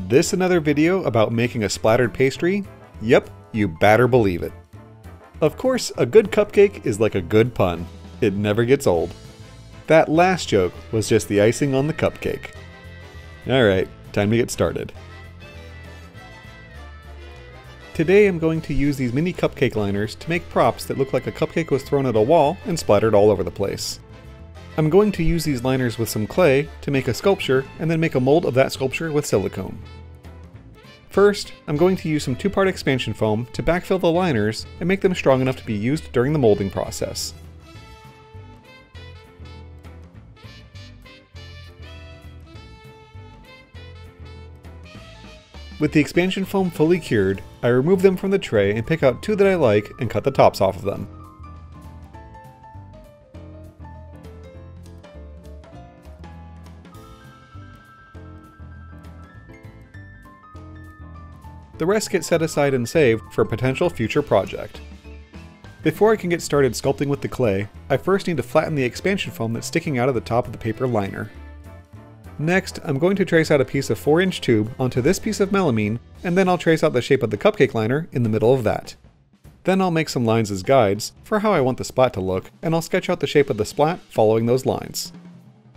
This another video about making a splattered pastry? Yep, you better believe it. Of course, a good cupcake is like a good pun. It never gets old. That last joke was just the icing on the cupcake. Alright, time to get started. Today I'm going to use these mini cupcake liners to make props that look like a cupcake was thrown at a wall and splattered all over the place. I'm going to use these liners with some clay to make a sculpture and then make a mold of that sculpture with silicone. First, I'm going to use some 2-part expansion foam to backfill the liners and make them strong enough to be used during the molding process. With the expansion foam fully cured, I remove them from the tray and pick out 2 that I like and cut the tops off of them. The rest get set aside and saved for a potential future project. Before I can get started sculpting with the clay, I first need to flatten the expansion foam that's sticking out of the top of the paper liner. Next, I'm going to trace out a piece of 4-inch tube onto this piece of melamine, and then I'll trace out the shape of the cupcake liner in the middle of that. Then I'll make some lines as guides for how I want the splat to look, and I'll sketch out the shape of the splat following those lines.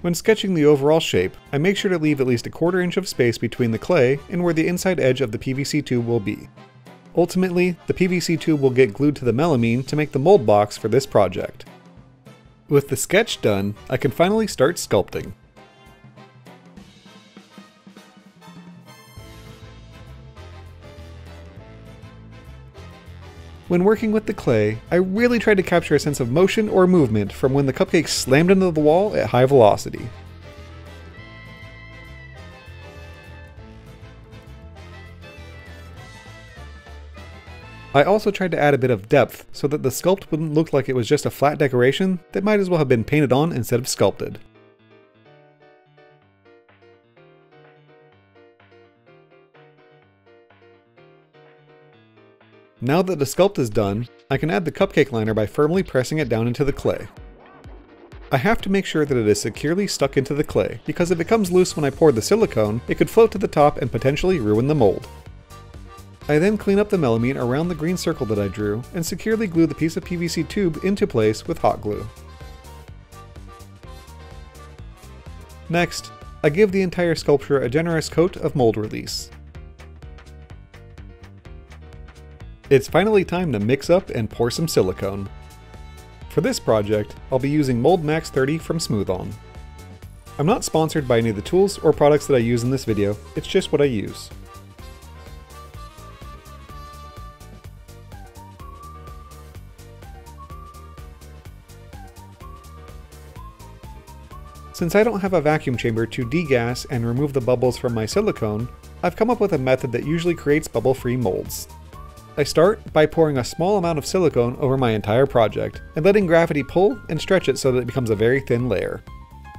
When sketching the overall shape, I make sure to leave at least a 1/4 inch of space between the clay and where the inside edge of the PVC tube will be. Ultimately, the PVC tube will get glued to the melamine to make the mold box for this project. With the sketch done, I can finally start sculpting. When working with the clay, I really tried to capture a sense of motion or movement from when the cupcake slammed into the wall at high velocity. I also tried to add a bit of depth so that the sculpt wouldn't look like it was just a flat decoration that might as well have been painted on instead of sculpted. Now that the sculpt is done, I can add the cupcake liner by firmly pressing it down into the clay. I have to make sure that it is securely stuck into the clay, because if it comes loose when I pour the silicone, it could float to the top and potentially ruin the mold. I then clean up the melamine around the green circle that I drew, and securely glue the piece of PVC tube into place with hot glue. Next, I give the entire sculpture a generous coat of mold release. It's finally time to mix up and pour some silicone. For this project, I'll be using Mold Max 30 from Smooth On. I'm not sponsored by any of the tools or products that I use in this video, it's just what I use. Since I don't have a vacuum chamber to degas and remove the bubbles from my silicone, I've come up with a method that usually creates bubble-free molds. I start by pouring a small amount of silicone over my entire project, and letting gravity pull and stretch it so that it becomes a very thin layer.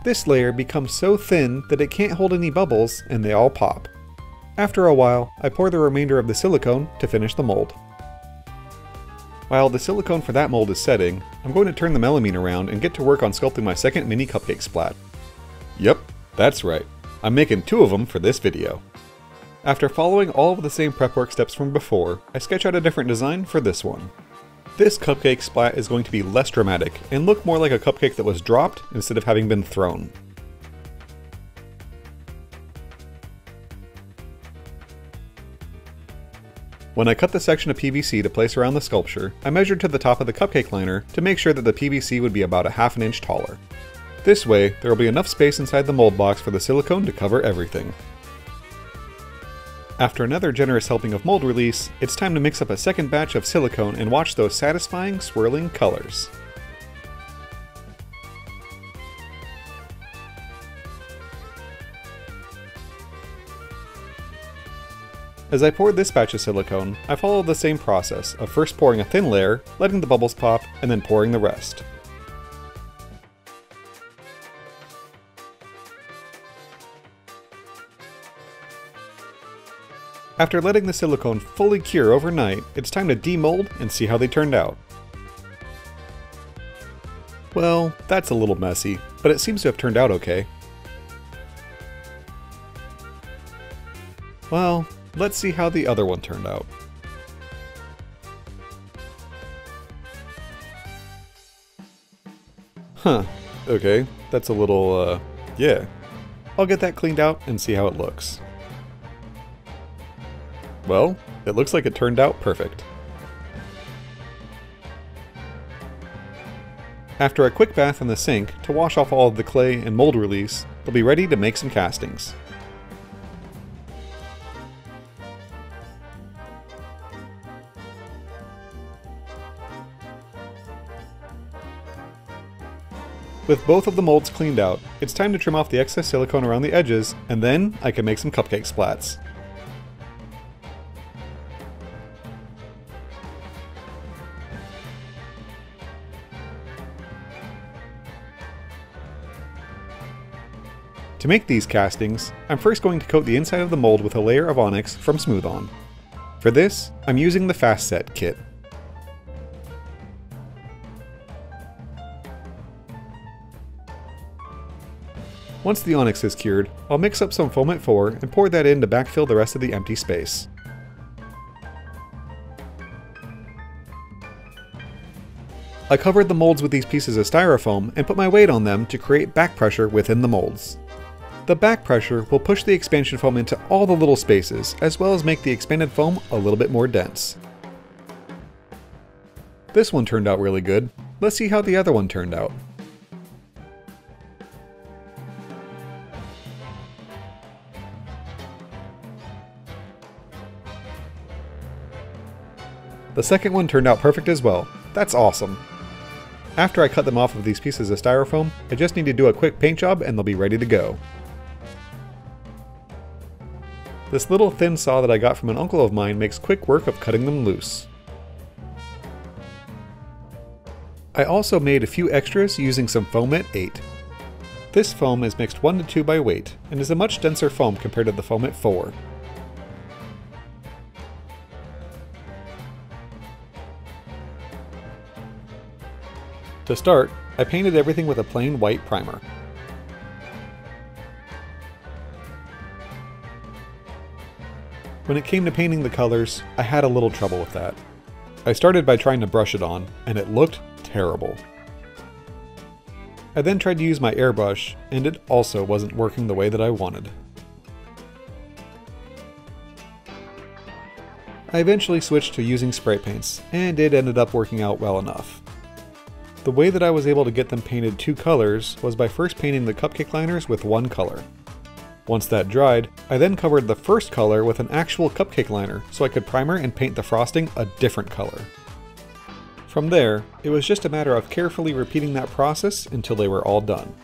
This layer becomes so thin that it can't hold any bubbles, and they all pop. After a while, I pour the remainder of the silicone to finish the mold. While the silicone for that mold is setting, I'm going to turn the melamine around and get to work on sculpting my second mini cupcake splat. Yep, that's right. I'm making 2 of them for this video. After following all of the same prep work steps from before, I sketch out a different design for this one. This cupcake splat is going to be less dramatic and look more like a cupcake that was dropped instead of having been thrown. When I cut the section of PVC to place around the sculpture, I measured to the top of the cupcake liner to make sure that the PVC would be about a 1/2 inch taller. This way, there will be enough space inside the mold box for the silicone to cover everything. After another generous helping of mold release, it's time to mix up a second batch of silicone and watch those satisfying swirling colors. As I pour this batch of silicone, I follow the same process of first pouring a thin layer, letting the bubbles pop, and then pouring the rest. After letting the silicone fully cure overnight, it's time to demold and see how they turned out. Well, that's a little messy, but it seems to have turned out okay. Well, let's see how the other one turned out. Huh, okay, that's a little, yeah. I'll get that cleaned out and see how it looks. Well, it looks like it turned out perfect. After a quick bath in the sink to wash off all of the clay and mold release, they'll be ready to make some castings. With both of the molds cleaned out, it's time to trim off the excess silicone around the edges, and then I can make some cupcake splats. To make these castings, I'm first going to coat the inside of the mold with a layer of onyx from Smooth On. For this, I'm using the Fast Set kit. Once the onyx is cured, I'll mix up some foam at 4 and pour that in to backfill the rest of the empty space. I covered the molds with these pieces of styrofoam and put my weight on them to create back pressure within the molds. The back pressure will push the expansion foam into all the little spaces, as well as make the expanded foam a little bit more dense. This one turned out really good. Let's see how the other one turned out. The second one turned out perfect as well. That's awesome. After I cut them off of these pieces of styrofoam, I just need to do a quick paint job and they'll be ready to go. This little thin saw that I got from an uncle of mine makes quick work of cutting them loose. I also made a few extras using some foam at 8. This foam is mixed 1 to 2 by weight and is a much denser foam compared to the foam at 4. To start, I painted everything with a plain white primer. When it came to painting the colors, I had a little trouble with that. I started by trying to brush it on, and it looked terrible. I then tried to use my airbrush, and it also wasn't working the way that I wanted. I eventually switched to using spray paints, and it ended up working out well enough. The way that I was able to get them painted 2 colors was by first painting the cupcake liners with 1 color. Once that dried, I then covered the first color with an actual cupcake liner so I could primer and paint the frosting a different color. From there, it was just a matter of carefully repeating that process until they were all done.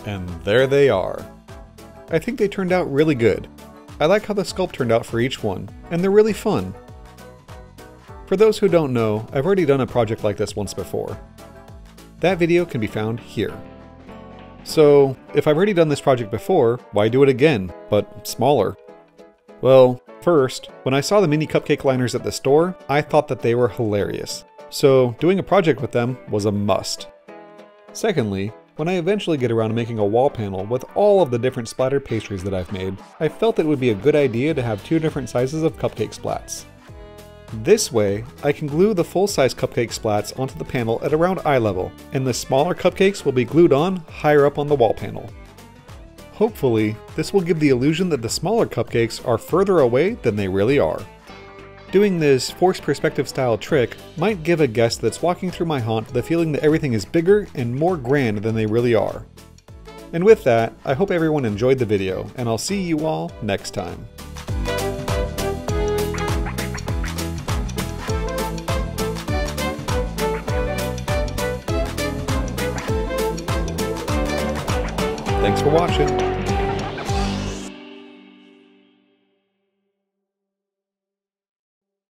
And there they are. I think they turned out really good. I like how the sculpt turned out for each one, and they're really fun. For those who don't know, I've already done a project like this once before. That video can be found here. So, if I've already done this project before, why do it again, but smaller? Well, first, when I saw the mini cupcake liners at the store, I thought that they were hilarious. So, doing a project with them was a must. Secondly, when I eventually get around to making a wall panel with all of the different splattered pastries that I've made, I felt it would be a good idea to have 2 different sizes of cupcake splats. This way, I can glue the full-size cupcake splats onto the panel at around eye level, and the smaller cupcakes will be glued on higher up on the wall panel. Hopefully, this will give the illusion that the smaller cupcakes are further away than they really are. Doing this forced perspective style trick might give a guest that's walking through my haunt the feeling that everything is bigger and more grand than they really are. And with that, I hope everyone enjoyed the video, and I'll see you all next time. Thanks for watching.